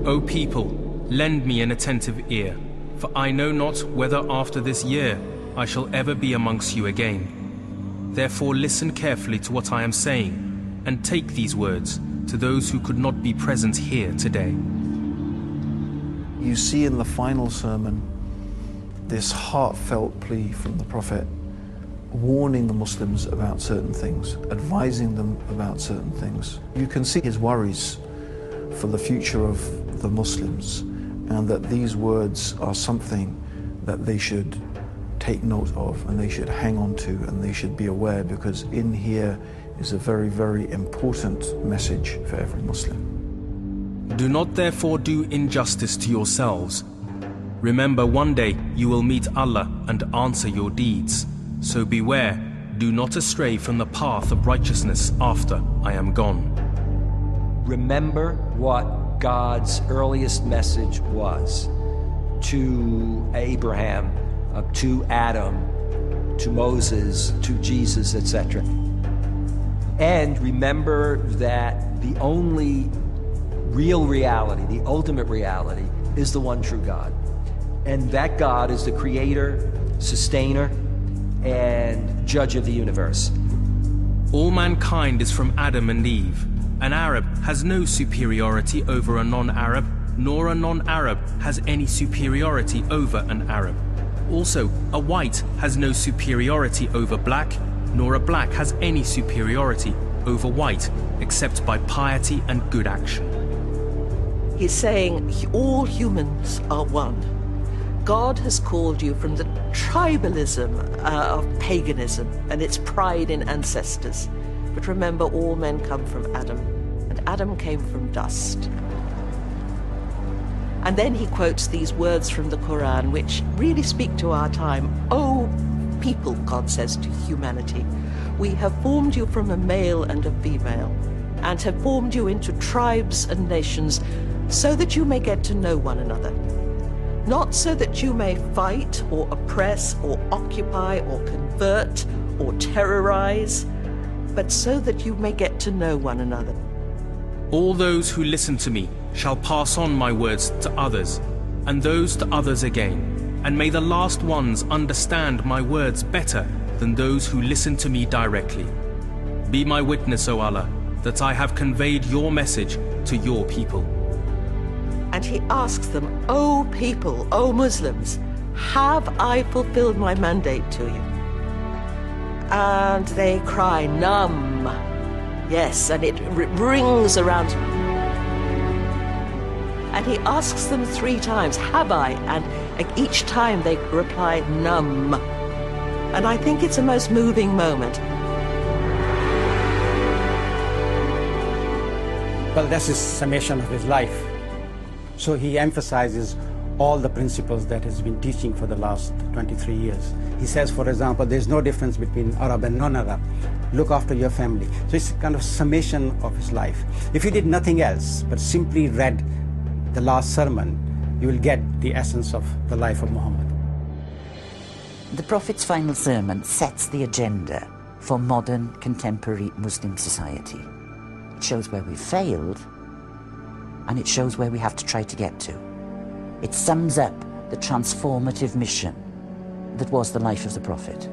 O people, lend me an attentive ear, for I know not whether after this year I shall ever be amongst you again. Therefore listen carefully to what I am saying, and take these words to those who could not be present here today. You see in the final sermon this heartfelt plea from the Prophet, warning the Muslims about certain things, advising them about certain things. You can see his worries for the future of the Muslims, and that these words are something that they should take note of, and they should hang on to, and they should be aware, because in here is a very, very important message for every Muslim. Do not therefore do injustice to yourselves. Remember, one day you will meet Allah and answer your deeds. So beware, do not astray from the path of righteousness after I am gone. Remember what God's earliest message was to Abraham, to Adam, to Moses, to Jesus, etc. And remember that the only real reality, the ultimate reality, is the one true God. And that God is the creator, sustainer, and judge of the universe. All mankind is from Adam and Eve. An Arab has no superiority over a non-Arab, nor a non-Arab has any superiority over an Arab. Also, a white has no superiority over black, nor a black has any superiority over white, except by piety and good action. He's saying all humans are one. God has called you from the tribalism of paganism and its pride in ancestors. But remember, all men come from Adam, and Adam came from dust. And then he quotes these words from the Quran, which really speak to our time. O people, God says to humanity, we have formed you from a male and a female, and have formed you into tribes and nations, so that you may get to know one another. Not so that you may fight or oppress or occupy or convert or terrorize, but so that you may get to know one another. All those who listen to me shall pass on my words to others, and those to others again, and may the last ones understand my words better than those who listen to me directly. Be my witness, O Allah, that I have conveyed your message to your people. And he asks them, O people, O Muslims, have I fulfilled my mandate to you? And they cry, Nam. Yes, and it rings around. And he asks them 3 times, have I? And each time they reply, Nam. And I think it's a most moving moment. Well, that's his summation of his life. So he emphasizes all the principles that he's been teaching for the last 23 years. He says, for example, there's no difference between Arab and non-Arab. Look after your family. So it's kind of summation of his life. If you did nothing else, but simply read the last sermon, you will get the essence of the life of Muhammad. The Prophet's final sermon sets the agenda for modern, contemporary Muslim society. It shows where we've failed, and it shows where we have to try to get to. It sums up the transformative mission that was the life of the Prophet.